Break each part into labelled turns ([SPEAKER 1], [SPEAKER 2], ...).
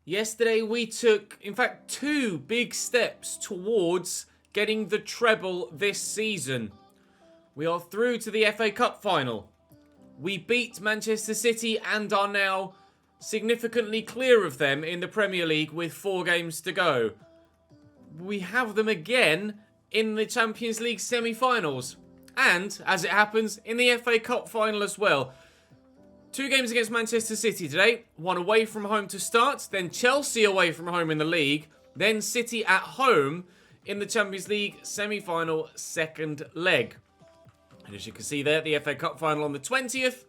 [SPEAKER 1] Yesterday we took, in fact, 2 big steps towards getting the treble this season. We are through to the FA Cup final. We beat Manchester City and are now significantly clear of them in the Premier League with 4 games to go. We have them again in the Champions League semi-finals. And, as it happens, in the FA Cup final as well. 2 games against Manchester City today. 1 away from home to start. Then Chelsea away from home in the league. Then City at home in the Champions League semi-final second leg. And as you can see there, the FA Cup final on the 20th.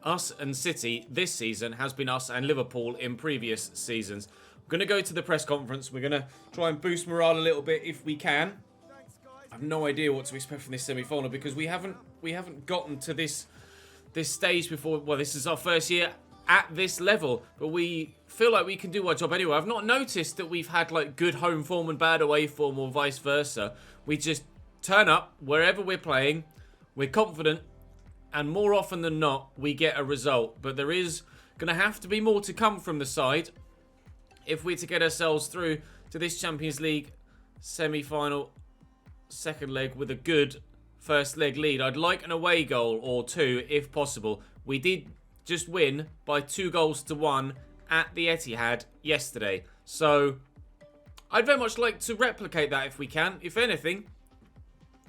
[SPEAKER 1] Us and City this season has been us and Liverpool in previous seasons. We're going to go to the press conference. We're going to try and boost morale a little bit if we can. I have no idea what to expect from this semi-final because we haven't gotten to this stage before. Well, this is our first year at this level, but we feel like we can do our job anyway. I've not noticed that we've had like good home form and bad away form or vice versa. We just turn up wherever we're playing. We're confident, and more often than not, we get a result. But there is going to have to be more to come from the side if we're to get ourselves through to this Champions League semi-final second leg with a good first leg lead. I'd like an away goal or 2 if possible. We did just win by 2-1 at the Etihad yesterday. So I'd very much like to replicate that if we can. If anything,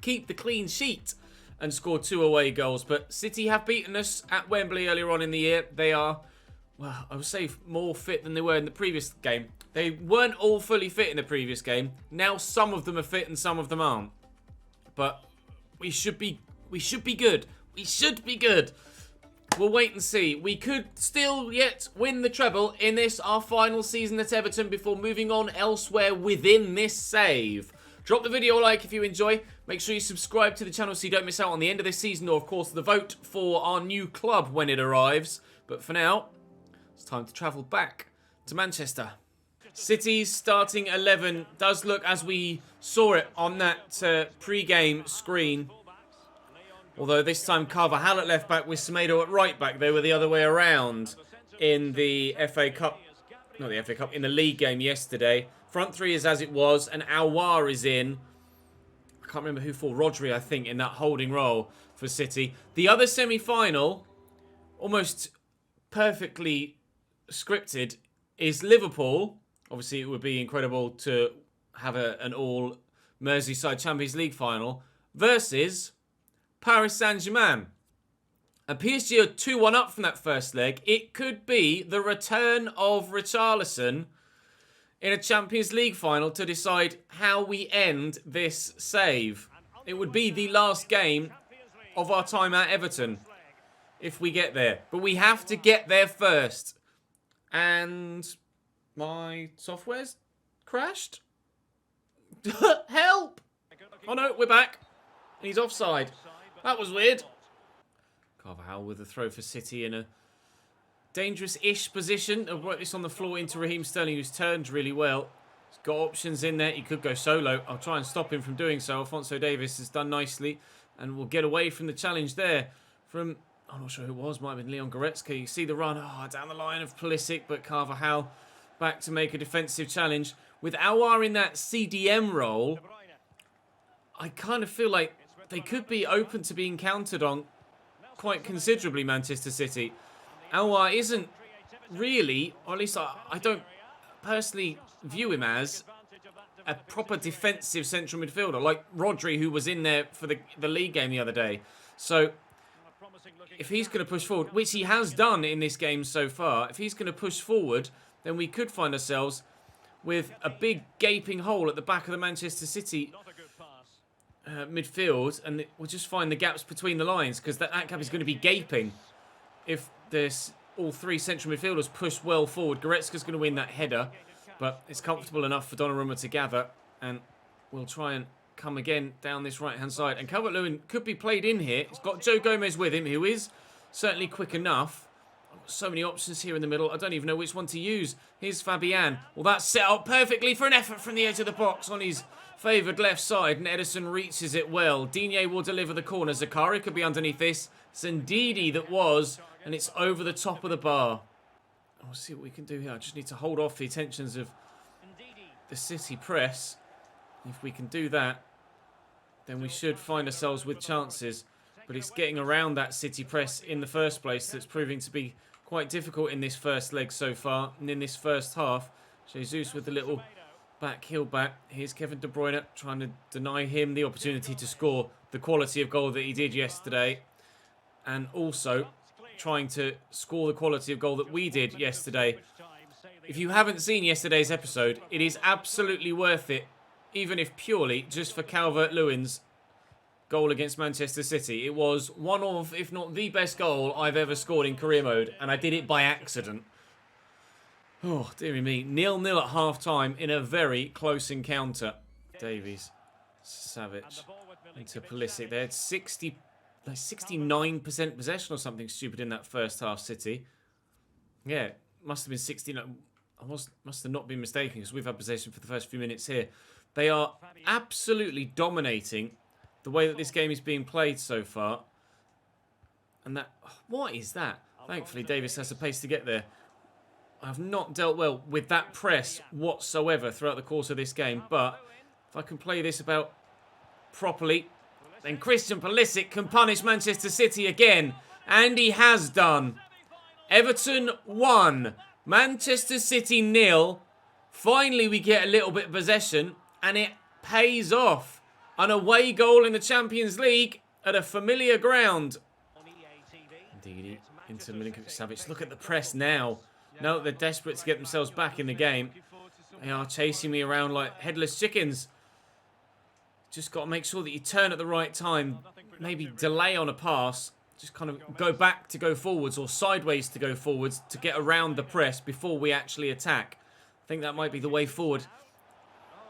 [SPEAKER 1] keep the clean sheet and score 2 away goals. But City have beaten us at Wembley earlier on in the year. They are, well, I would say more fit than they were in the previous game. They weren't all fully fit in the previous game. Now some of them are fit and some of them aren't. But we should be good. We should be good. We'll wait and see. We could still yet win the treble in this, our final season at Everton, before moving on elsewhere within this save. Drop the video a like if you enjoy. Make sure you subscribe to the channel so you don't miss out on the end of this season, or of course the vote for our new club when it arrives. But for now, it's time to travel back to Manchester. City's starting 11 does look, as we saw it on that pre-game screen, although this time Carvajal at left back with Semedo at right back. They were the other way around in the FA Cup, not the FA Cup, in the league game yesterday. Front 3 is as it was, and Aouar is in. I can't remember who for, Rodri, I think, in that holding role for City. The other semi-final, almost perfectly scripted, is Liverpool. Obviously, it would be incredible to have an all Merseyside Champions League final versus Paris Saint-Germain. And PSG are 2-1 up from that first leg. It could be the return of Richarlison in a Champions League final to decide how we end this save. It would be the last game of our time at Everton if we get there. But we have to get there first. And my software's crashed. Help! Oh no, we're back. He's offside. That was weird. Carvajal with a throw for City in a dangerous-ish position. I've worked this on the floor into Raheem Sterling, who's turned really well. He's got options in there. He could go solo. I'll try and stop him from doing so. Alphonso Davies has done nicely, and we'll get away from the challenge there from, I'm not sure who it was, might have been Leon Goretzka. You see the run, down the line of Pulisic, but Carvajal back to make a defensive challenge. With Aouar in that CDM role, I kind of feel like they could be open to being counted on quite considerably, Manchester City. Aouar isn't really, or at least I don't personally view him as a proper defensive central midfielder, like Rodri, who was in there for the league game the other day. So if he's going to push forward, which he has done in this game so far, if he's going to push forward, then we could find ourselves with a big gaping hole at the back of the Manchester City midfield, and we'll just find the gaps between the lines, because that gap is going to be gaping if there's all 3 central midfielders push well forward. Goretzka's going to win that header, but it's comfortable enough for Donnarumma to gather, and we'll try and come again down this right-hand side. And Calvert-Lewin could be played in here. He's got Joe Gomez with him, who is certainly quick enough. So many options here in the middle. I don't even know which one to use. Here's Fabian. Well, that's set up perfectly for an effort from the edge of the box on his favoured left side, and Ederson reaches it well. Digne will deliver the corner. Zakari could be underneath this. It's Ndidi that was, and it's over the top of the bar. We'll see what we can do here. I just need to hold off the attentions of the City press. If we can do that, then we should find ourselves with chances. But it's getting around that City press in the first place that's proving to be quite difficult in this first leg so far. And in this first half, Jesus with the little back heel back. Here's Kevin De Bruyne trying to deny him the opportunity to score the quality of goal that he did yesterday. And also trying to score the quality of goal that we did yesterday. If you haven't seen yesterday's episode, it is absolutely worth it, even if purely just for Calvert-Lewin's goal against Manchester City. It was one of, if not the best goal I've ever scored in career mode, and I did it by accident. Oh, dearie me. 0-0 at half-time in a very close encounter. Davies, Savic, into Pulisic. They had 69% possession or something stupid in that first half, City. Yeah, must have been 69. Must have not been mistaken because we've had possession for the first few minutes here. They are absolutely dominating the way that this game is being played so far. And that... What is that? Thankfully, Davis has the pace to get there. I have not dealt well with that press whatsoever throughout the course of this game. But if I can play this about properly, then Christian Pulisic can punish Manchester City again. And he has done. Everton 1. Manchester City 0. Finally, we get a little bit of possession. And it pays off. An away goal in the Champions League at a familiar ground. Indeed, into Milinkovic-Savic. Look at the press now. Now that they're desperate to get themselves back in the game. They are chasing me around like headless chickens. Just got to make sure that you turn at the right time. Maybe delay on a pass. Just kind of go back to go forwards or sideways to go forwards to get around the press before we actually attack. I think that might be the way forward.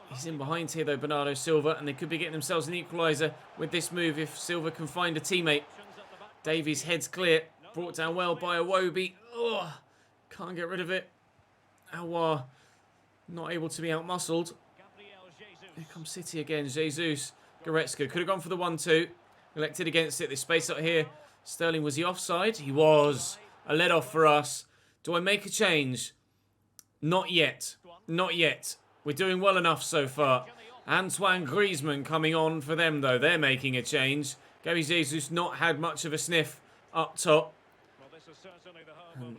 [SPEAKER 1] He's in behind here though, Bernardo Silva, and they could be getting themselves an equaliser with this move if Silva can find a teammate. Davies' head's clear. Brought down well by Iwobi. Oh, can't get rid of it. Aouar not able to be out-muscled. Here comes City again. Jesus. Goretzka could have gone for the 1-2. Elected against it. This space up here. Sterling, was he offside? He was. A let-off for us. Do I make a change? Not yet. Not yet. We're doing well enough so far. Antoine Griezmann coming on for them, though. They're making a change. Gabby Jesus not had much of a sniff up top. And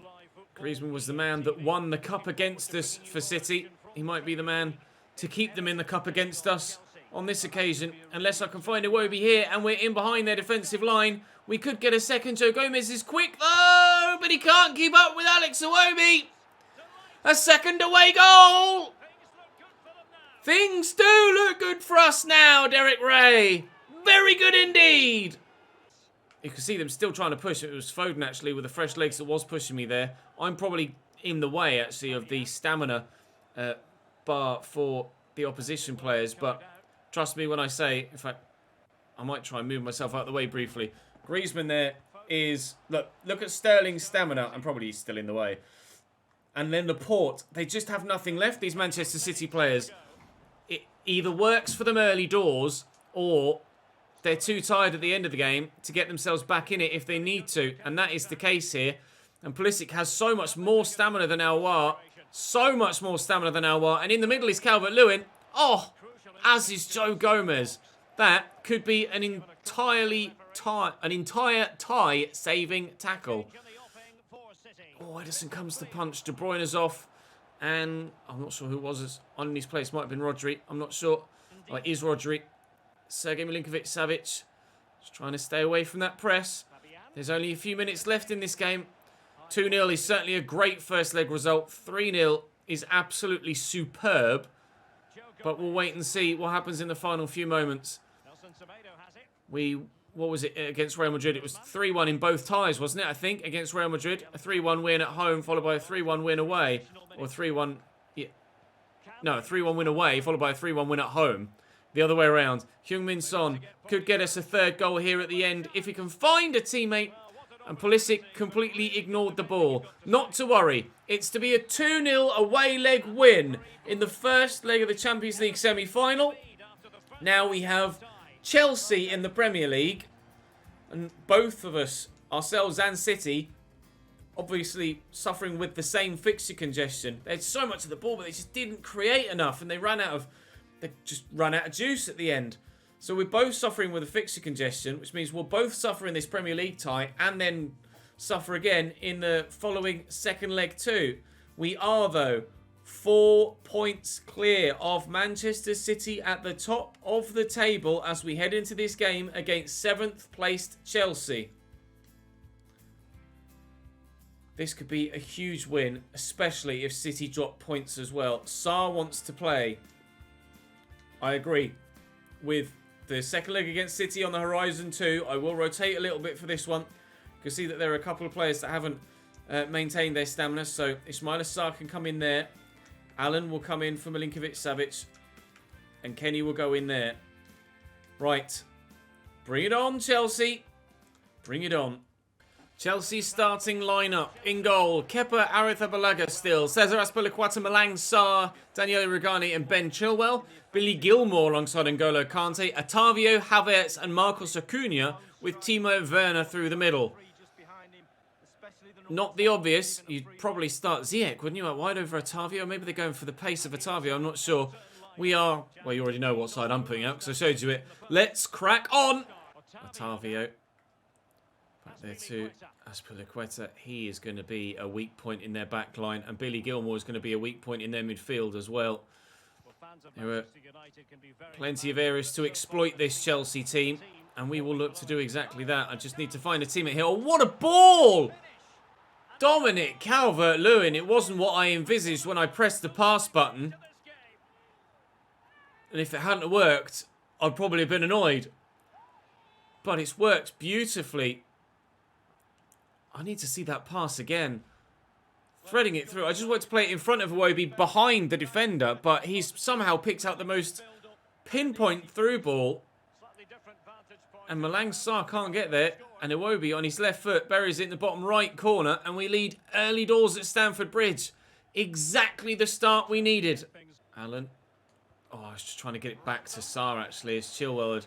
[SPEAKER 1] Griezmann was the man that won the cup against us for City. He might be the man to keep them in the cup against us on this occasion. Unless I can find Iwobi here and we're in behind their defensive line. We could get a second. Joe Gomez is quick though, but he can't keep up with Alex Iwobi. A second away goal. Things do look good for us now, Derek Ray. Very good indeed. You can see them still trying to push. It was Foden, actually, with the fresh legs that was pushing me there. I'm probably in the way, actually, of the stamina bar for the opposition players. But trust me when I say, in fact, I might try and move myself out of the way briefly. Griezmann there is... Look at Sterling's stamina. I'm probably still in the way. And then Laporte. They just have nothing left, these Manchester City players. It either works for them early doors or they're too tired at the end of the game to get themselves back in it if they need to. And that is the case here. And Pulisic has so much more stamina than Aouar. So much more stamina than Aouar. And in the middle is Calvert-Lewin. Oh, as is Joe Gomez. That could be an entire tie-saving tackle. Oh, Ederson comes to punch. De Bruyne is off. And I'm not sure who it was on his place. Might have been Rodri. I'm not sure. Oh, it is Rodri. Sergej Milinkovic-Savic. Just trying to stay away from that press. There's only a few minutes left in this game. 2-0 is certainly a great first leg result. 3-0 is absolutely superb. But we'll wait and see what happens in the final few moments. What was it against Real Madrid? It was 3-1 in both ties, wasn't it? I think, against Real Madrid. A 3-1 win at home, followed by a 3-1 win away. Or 3-1... Yeah. No, a 3-1 win away, followed by a 3-1 win at home. The other way around. Heung-min Son could get us a third goal here at the end if he can find a teammate. And Pulisic completely ignored the ball. Not to worry. It's to be a 2-0 away leg win in the first leg of the Champions League semi-final. Now we have Chelsea in the Premier League. And both of us, ourselves and City, obviously suffering with the same fixture congestion. They had so much of the ball, but they just didn't create enough, and they just ran out of juice at the end. So we're both suffering with the fixture congestion, which means we'll both suffer in this Premier League tie and then suffer again in the following second leg too. We are, though, 4 points clear of Manchester City at the top of the table as we head into this game against 7th placed Chelsea. This could be a huge win, especially if City drop points as well. Sarr wants to play. I agree. With the second leg against City on the horizon too, I will rotate a little bit for this one. You can see that there are a couple of players that haven't maintained their stamina, so Ismaila Sarr can come in there. Alan will come in for Milinkovic-Savic, and Kenny will go in there. Right. Bring it on, Chelsea. Bring it on. Chelsea's starting lineup. In goal, Kepa Arrizabalaga still. Cesar Azpilicueta, Malang Sarr, Daniele Rugani and Ben Chilwell. Billy Gilmour alongside N'Golo Kante. Otavio, Havertz and Marcos Acuna with Timo Werner through the middle. Not the obvious. You'd probably start Ziyech, wouldn't you? Out wide over Otavio. Maybe they're going for the pace of Otavio. I'm not sure. We are... Well, you already know what side I'm putting out because I showed you it. Let's crack on. Otavio. Back there to Azpilicueta. He is going to be a weak point in their back line. And Billy Gilmour is going to be a weak point in their midfield as well. There are plenty of areas to exploit this Chelsea team. And we will look to do exactly that. I just need to find a teammate here. Oh, what a ball! Dominic Calvert-Lewin. It wasn't what I envisaged when I pressed the pass button. And if it hadn't worked, I'd probably have been annoyed. But it's worked beautifully. I need to see that pass again. Threading it through. I just want to play it in front of Iwobi behind the defender. But he's somehow picked out the most pinpoint through ball. And Malang Sarr can't get there. And Iwobi on his left foot buries it in the bottom right corner. And we lead early doors at Stamford Bridge. Exactly the start we needed. Alan. Oh, I was just trying to get it back to Sarr actually. As Chilwell had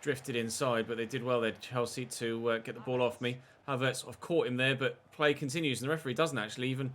[SPEAKER 1] drifted inside. But they did well there, Chelsea, to get the ball off me. Havertz, I've caught him there. But play continues. And the referee doesn't actually even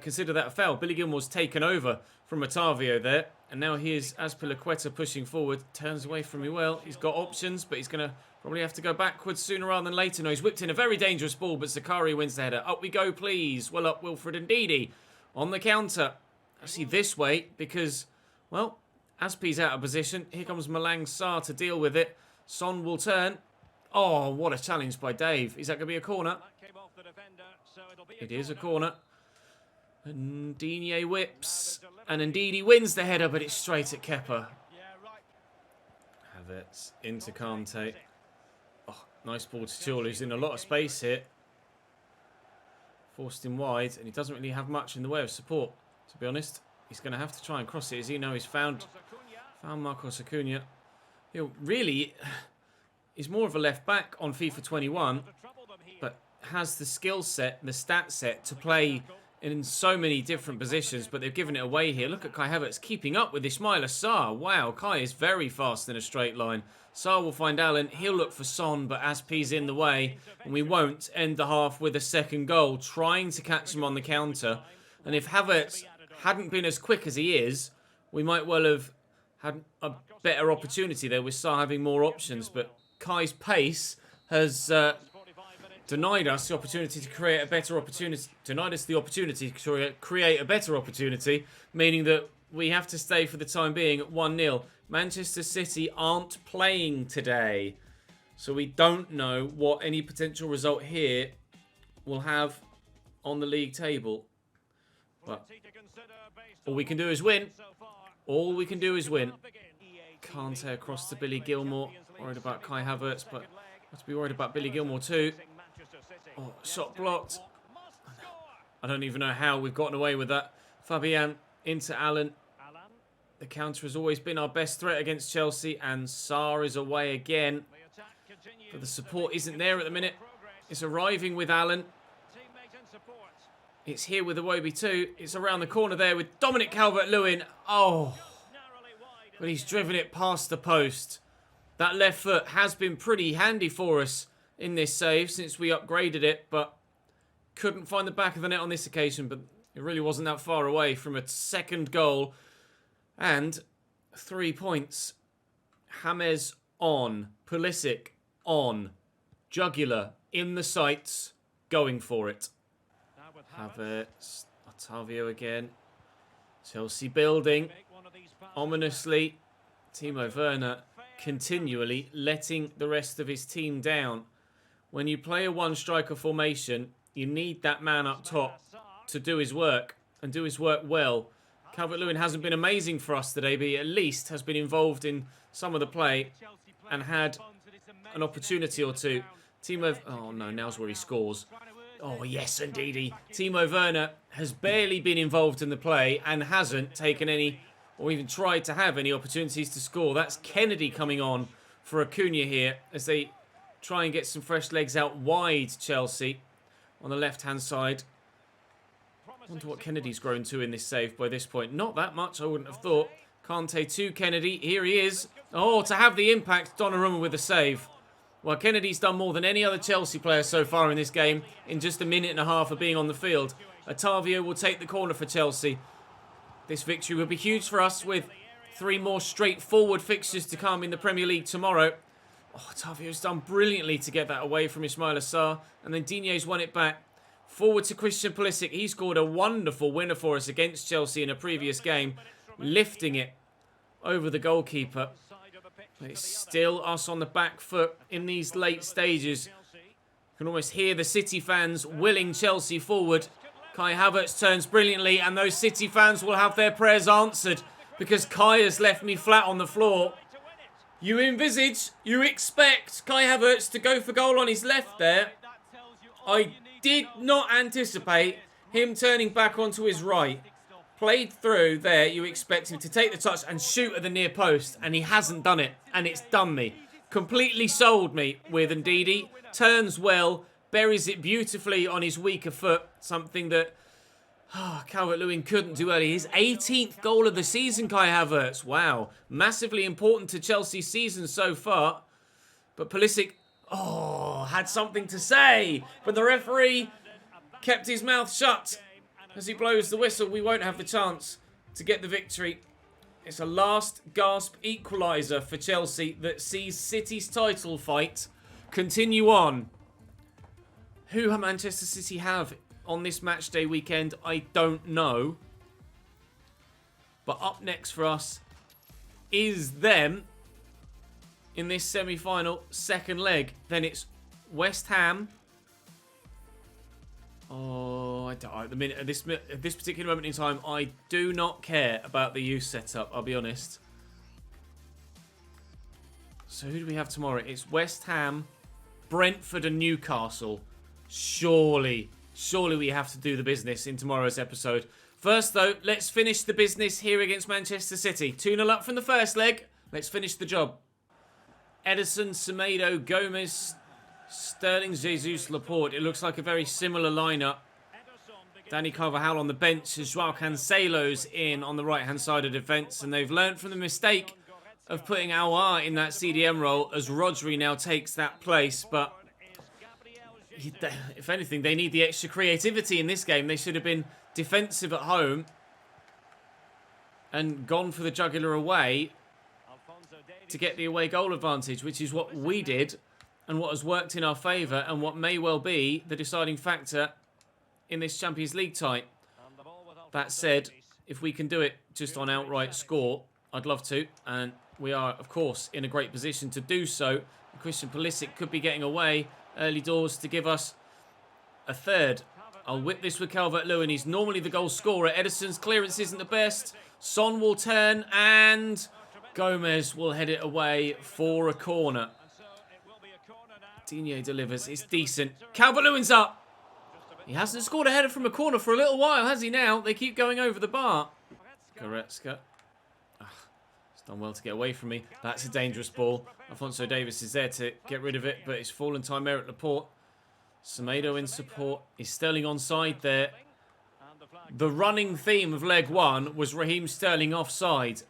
[SPEAKER 1] consider that a foul. Billy Gilmour's taken over from Otavio there. And now here's Azpilicueta pushing forward. Turns away from me well. He's got options, but he's going to probably have to go backwards sooner rather than later. No, he's whipped in a very dangerous ball, but Zakari wins the header. Up we go, please. Well up, Wilfred Ndidi on the counter. Actually, this way, because, well, Azpi's out of position. Here comes Malang Sarr to deal with it. Son will turn. Oh, what a challenge by Dave. Is that going to be a corner? It is a corner. And Digne whips. And Ndidi wins the header, but it's straight at Kepa. Havertz into Kante. Oh, nice ball to Chilwell, who's in a lot of space here. Forced him wide, and he doesn't really have much in the way of support, to be honest. He's going to have to try and cross it, as you know. He's found Marcos Acuna. Really, he's more of a left-back on FIFA 21, but has the skill set, the stat set to play in so many different positions, but they've given it away here. Look at Kai Havertz keeping up with Ismaila Sarr. Wow, Kai is very fast in a straight line. Sarr will find Allen. He'll look for Son, but Azpi's in the way, and we won't end the half with a second goal, trying to catch him on the counter. And if Havertz hadn't been as quick as he is, we might well have had a better opportunity there with Sarr having more options, but Kai's pace has denied us the opportunity to create a better opportunity. Denied us the opportunity to create a better opportunity, meaning that we have to stay for the time being at 1-0. Manchester City aren't playing today, so we don't know what any potential result here will have on the league table. But all we can do is win. All we can do is win. Kante across to Billy Gilmour. Worried about Kai Havertz, but have to be worried about Billy Gilmour too. Oh, shot blocked. I don't even know how we've gotten away with that. Fabian into Allen. The counter has always been our best threat against Chelsea, and Sarr is away again. But the support isn't there at the minute. It's arriving with Allen. It's here with Iwobi too. It's around the corner there with Dominic Calvert-Lewin. Oh, but he's driven it past the post. That left foot has been pretty handy for us in this save since we upgraded it, but couldn't find the back of the net on this occasion, but it really wasn't that far away from a second goal. And 3 points. James on. Pulisic on. Jugular in the sights. Going for it. Havertz. Otavio again. Chelsea building. Ominously. Timo Werner continually letting the rest of his team down. When you play a one-striker formation, you need that man up top to do his work and do his work well. Calvert-Lewin hasn't been amazing for us today, but he at least has been involved in some of the play and had an opportunity or two. Oh no, now's where he scores. Oh yes, indeedy. Timo Werner has barely been involved in the play and hasn't taken any or even tried to have any opportunities to score. That's Kennedy coming on for Acuna here as they try and get some fresh legs out wide, Chelsea, on the left-hand side. I wonder what Kennedy's grown to in this save by this point. Not that much, I wouldn't have thought. Kante to Kennedy. Here he is. Oh, to have the impact, Donnarumma with the save. Well, Kennedy's done more than any other Chelsea player so far in this game in just a minute and a half of being on the field. Otavio will take the corner for Chelsea. This victory will be huge for us with 3 more straightforward fixtures to come in the Premier League tomorrow. Oh, Otavio's done brilliantly to get that away from Ismail Assar. And then Digne's won it back. Forward to Christian Pulisic. He scored a wonderful winner for us against Chelsea in a previous game. Lifting it over the goalkeeper. But it's still us on the back foot in these late stages. You can almost hear the City fans willing Chelsea forward. Kai Havertz turns brilliantly and those City fans will have their prayers answered because Kai has left me flat on the floor. You expect Kai Havertz to go for goal on his left there. I did not anticipate him turning back onto his right. Played through there, you expect him to take the touch and shoot at the near post, and he hasn't done it, and it's done me. Completely sold me with Ndidi. Turns well, buries it beautifully on his weaker foot, something that Calvert-Lewin couldn't do early. His 18th goal of the season, Kai Havertz. Wow, massively important to Chelsea's season so far. But Pulisic, had something to say, but the referee kept his mouth shut. As he blows the whistle, we won't have the chance to get the victory. It's a last gasp equaliser for Chelsea that sees City's title fight continue on. Who Manchester City have on this match day weekend, I don't know. But up next for us is them in this semi-final second leg. Then it's West Ham. At this particular moment in time, I do not care about the youth setup, I'll be honest. So who do we have tomorrow? It's West Ham, Brentford and Newcastle. Surely we have to do the business in tomorrow's episode. First though, let's finish the business here against Manchester City. 2-0 up from the first leg. Let's finish the job. Ederson, Semedo, Gomez, Sterling, Jesus, Laporte. It looks like a very similar lineup. Danny Carvajal on the bench as Joao Cancelo's in on the right-hand side of defence. And they've learnt from the mistake of putting Aouar in that CDM role as Rodri now takes that place. But if anything, they need the extra creativity in this game. They should have been defensive at home and gone for the jugular away to get the away goal advantage, which is what we did and what has worked in our favour and what may well be the deciding factor in this Champions League tie. That said, if we can do it just on outright score, I'd love to. And we are, of course, in a great position to do so. Christian Pulisic could be getting away early doors to give us a third. I'll whip this with Calvert-Lewin. He's normally the goal scorer. Ederson's clearance isn't the best. Son will turn and Gomez will head it away for a corner. Digne delivers. It's decent. Calvert-Lewin's up. He hasn't scored a header from a corner for a little while, has he now? They keep going over the bar. Goretzka. It's done well to get away from me. That's a dangerous ball. Alphonso Davies is there to get rid of it, but it's fallen time Eric Laporte. Semedo in support. Is Sterling onside there? The running theme of leg one was Raheem Sterling offside.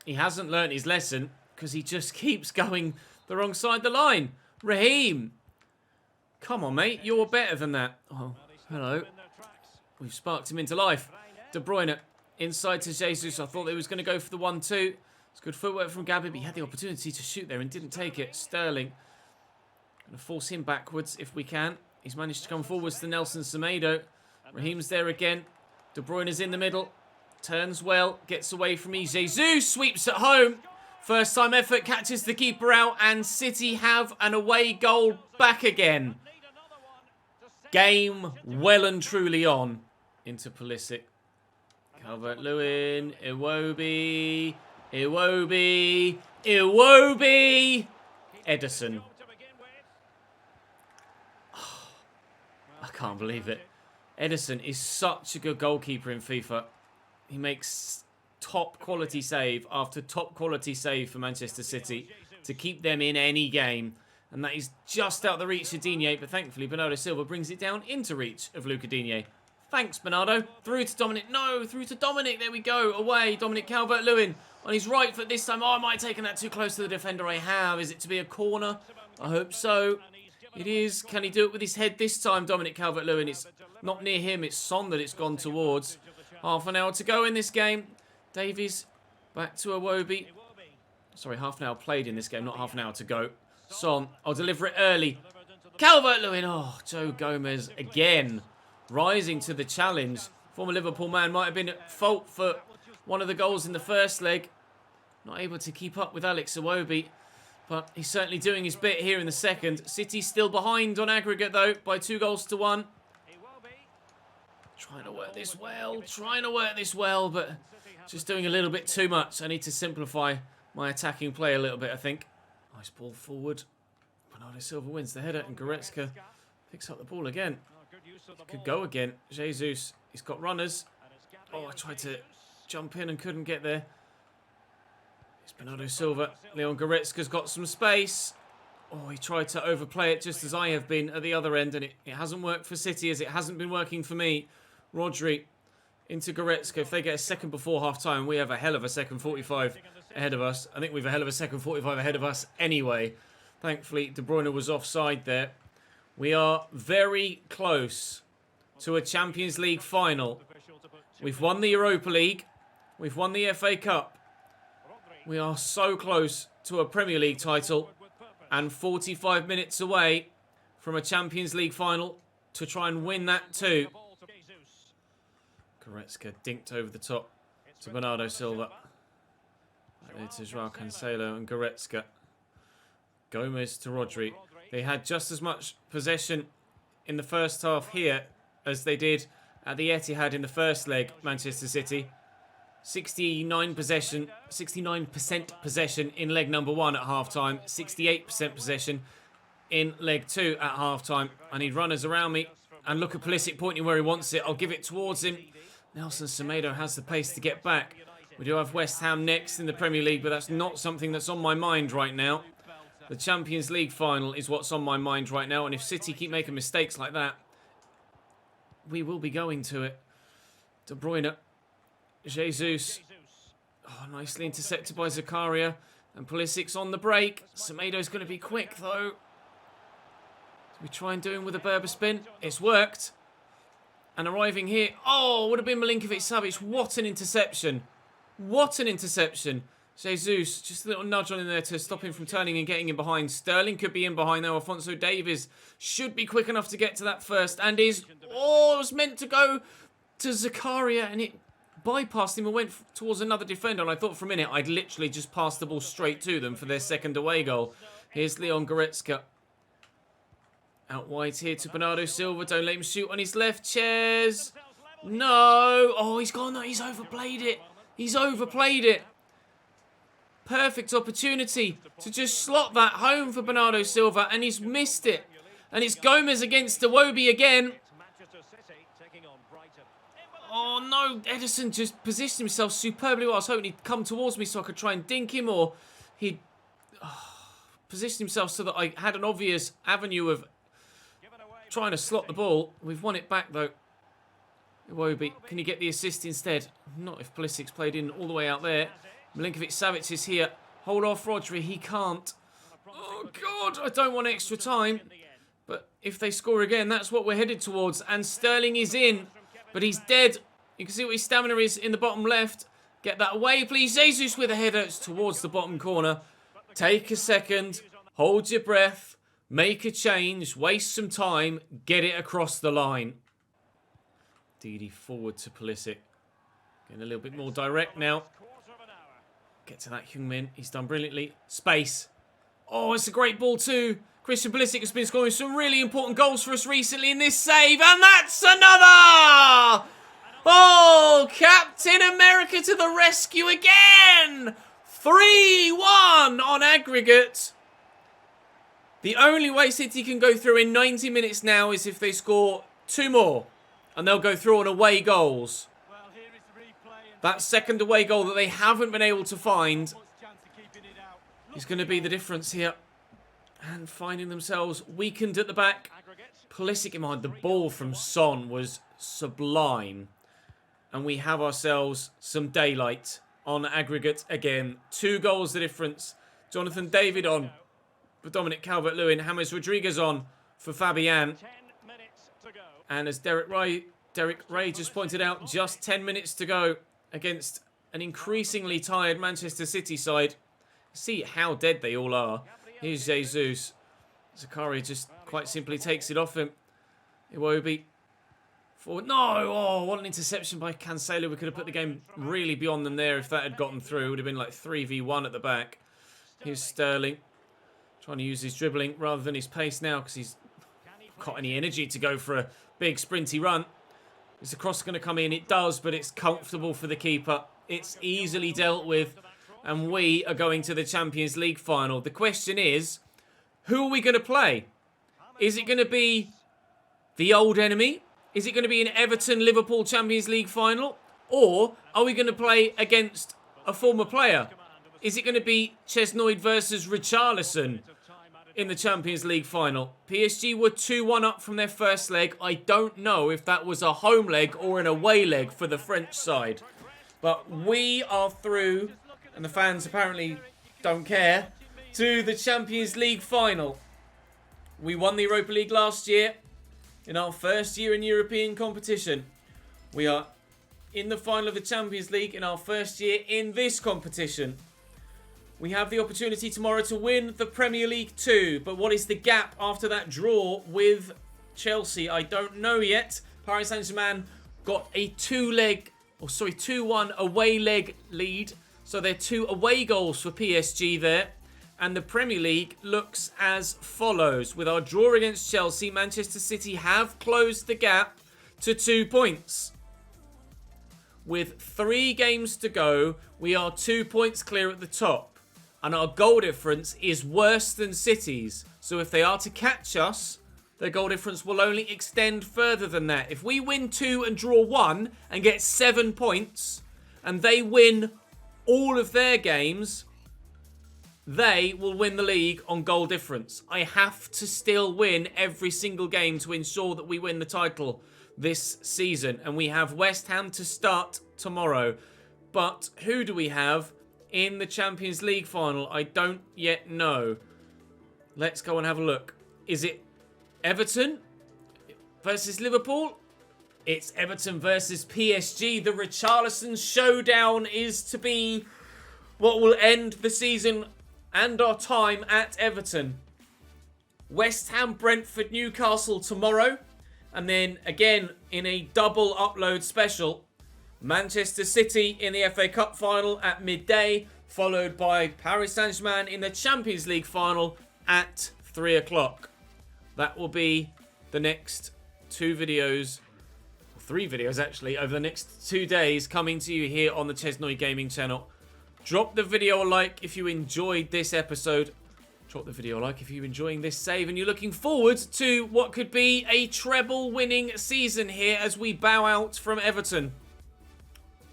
[SPEAKER 1] He hasn't learnt his lesson because he just keeps going the wrong side of the line. Raheem! Come on, mate. You're better than that. Oh, Hello. We've sparked him into life. De Bruyne inside to Jesus. I thought they was going to go for the 1-2. It's good footwork from Gabby, but he had the opportunity to shoot there and didn't take it. Sterling. Going to force him backwards if we can. He's managed to come forwards to Nelson Semedo. Raheem's there again. De Bruyne is in the middle. Turns well. Gets away from me. Jesus sweeps at home. First time effort. Catches the keeper out. And City have an away goal back again. Game well and truly on. Into Pulisic. Calvert-Lewin. Iwobi. Iwobi. Iwobi. Ederson. Oh, I can't believe it. Ederson is such a good goalkeeper in FIFA. He makes top quality save after top quality save for Manchester City to keep them in any game. And that is just out the reach of Digne, but thankfully Bernardo Silva brings it down into reach of Luca Digne. Thanks, Bernardo. Through to Dominic. No, through to Dominic. There we go. Away. Dominic Calvert-Lewin on his right foot this time. Oh, I might have taken that too close to the defender. I have. Is it to be a corner? I hope so. It is. Can he do it with his head this time, Dominic Calvert-Lewin? It's not near him. It's Son that it's gone towards. Half an hour to go in this game. Davies back to Iwobi. Sorry, half an hour played in this game, not half an hour to go. Son, I'll deliver it early. Calvert-Lewin. Oh, Joe Gomez again. Rising to the challenge. Former Liverpool man might have been at fault for one of the goals in the first leg. Not able to keep up with Alex Iwobi. But he's certainly doing his bit here in the second. City still behind on aggregate, though, by 2-1. Trying to work this well. Trying to work this well, but just doing a little bit too much. I need to simplify my attacking play a little bit, I think. Nice ball forward. Bernardo Silva wins the header, and Goretzka picks up the ball again. Could go again. Jesus, he's got runners. Oh, I tried to jump in and couldn't get there. It's Bernardo Silva. Leon Goretzka's got some space. Oh, he tried to overplay it just as I have been at the other end, and it hasn't worked for City as it hasn't been working for me. Rodri into Goretzka. If they get a second before half-time, we have a hell of a second 45 ahead of us. I think we have a hell of a second 45 ahead of us anyway. Thankfully, De Bruyne was offside there. We are very close to a Champions League final. We've won the Europa League. We've won the FA Cup. We are so close to a Premier League title and 45 minutes away from a Champions League final to try and win that too. Goretzka dinked over the top to Bernardo Silva. There to Joao Cancelo and Goretzka. Gomez to Rodri. They had just as much possession in the first half here as they did at the Etihad in the first leg, Manchester City. 69% possession in leg number 1 at half-time. 68% possession in leg 2 at half-time. I need runners around me. And look at Pulisic pointing where he wants it. I'll give it towards him. Nelson Semedo has the pace to get back. We do have West Ham next in the Premier League, but that's not something that's on my mind right now. The Champions League final is what's on my mind right now. And if City keep making mistakes like that, we will be going to it. De Bruyne. Jesus. Oh, nicely intercepted by Zakaria. And Pulisic's on the break. Semedo's going to be quick, though. We try and do him with a Berber spin. It's worked. And arriving here. Oh, would have been Milinkovic-Savic. What an interception. What an interception. Jesus, just a little nudge on in there to stop him from turning and getting in behind. Sterling could be in behind though. Alphonso Davies should be quick enough to get to that first. And is... Oh, it was meant to go to Zakaria. And it bypassed him and went towards another defender. And I thought for a minute I'd literally just passed the ball straight to them for their second away goal. Here's Leon Goretzka. Out wide here to Bernardo Silva. Don't let him shoot on his left. Ches. No. Oh, he's gone. No, he's overplayed it. He's overplayed it. Perfect opportunity to just slot that home for Bernardo Silva, and he's missed it. And it's Gomez against Iwobi again. Oh no, Ederson just positioned himself superbly well. I was hoping he'd come towards me so I could try and dink him, or he'd positioned himself so that I had an obvious avenue of trying to slot the ball. We've won it back though. Iwobi, can you get the assist instead? Not if Pulisic's played in all the way out there. Milinkovic-Savic is here. Hold off Rodri. He can't. Oh, God. I don't want extra time. But if they score again, that's what we're headed towards. And Sterling is in, but he's dead. You can see what his stamina is in the bottom left. Get that away, please. Jesus with a header. It's towards the bottom corner. Take a second. Hold your breath. Make a change. Waste some time. Get it across the line. Didi forward to Pulisic. Getting a little bit more direct now. Get to that Heung-min. He's done brilliantly. Space. Oh, it's a great ball too. Christian Pulisic has been scoring some really important goals for us recently in this save. And that's another! Oh, Captain America to the rescue again! 3-1 on aggregate. The only way City can go through in 90 minutes now is if they score 2 more. And they'll go through on away goals. That second away goal that they haven't been able to find is going to be the difference here. And finding themselves weakened at the back. Pulisic in mind. The ball from Son was sublime. And we have ourselves some daylight on aggregate again. 2 goals the difference. Jonathan David on for Dominic Calvert-Lewin. James Rodriguez on for Fabian. And as Derek Ray just pointed out, just 10 minutes to go against an increasingly tired Manchester City side. See how dead they all are. Here's Jesus. Zakaria just quite simply takes it off him. Iwobi. Forward. No! Oh, what an interception by Cancelo. We could have put the game really beyond them there if that had gotten through. It would have been like 3v1 at the back. Here's Sterling. Trying to use his dribbling rather than his pace now because he's not got any energy to go for a big sprinty run. Is the cross going to come in? It does, but it's comfortable for the keeper. It's easily dealt with. And we are going to the Champions League final. The question is, who are we going to play? Is it going to be the old enemy? Is it going to be an Everton-Liverpool Champions League final? Or are we going to play against a former player? Is it going to be Chesnoid versus Richarlison in the Champions League final? PSG were 2-1 up from their first leg. I don't know if that was a home leg or an away leg for the French side. But we are through, and the fans apparently don't care, to the Champions League final. We won the Europa League last year in our first year in European competition. We are in the final of the Champions League in our first year in this competition. We have the opportunity tomorrow to win the Premier League too. But what is the gap after that draw with Chelsea? I don't know yet. Paris Saint-Germain got a 2-1 away leg lead. So they're 2 away goals for PSG there. And the Premier League looks as follows. With our draw against Chelsea, Manchester City have closed the gap to 2 points. With 3 games to go, we are 2 points clear at the top. And our goal difference is worse than City's. So if they are to catch us, their goal difference will only extend further than that. If we win 2 and draw 1 and get 7 points, and they win all of their games, they will win the league on goal difference. I have to still win every single game to ensure that we win the title this season. And we have West Ham to start tomorrow. But who do we have in the Champions League final? I don't yet know. Let's go and have a look. Is it Everton versus Liverpool? It's Everton versus PSG. The Richarlison showdown is to be what will end the season and our time at Everton. West Ham, Brentford, Newcastle tomorrow. And then again in a double upload special, Manchester City in the FA Cup final at midday, followed by Paris Saint-Germain in the Champions League final at 3 o'clock. That will be the next 2 videos, 3 videos actually, over the next 2 days coming to you here on the ChesnoidGaming channel. Drop the video a like if you enjoyed this episode. Drop the video a like if you're enjoying this save and you're looking forward to what could be a treble winning season here as we bow out from Everton.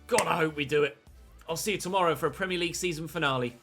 [SPEAKER 1] God, I hope we do it. I'll see you tomorrow for a Premier League season finale.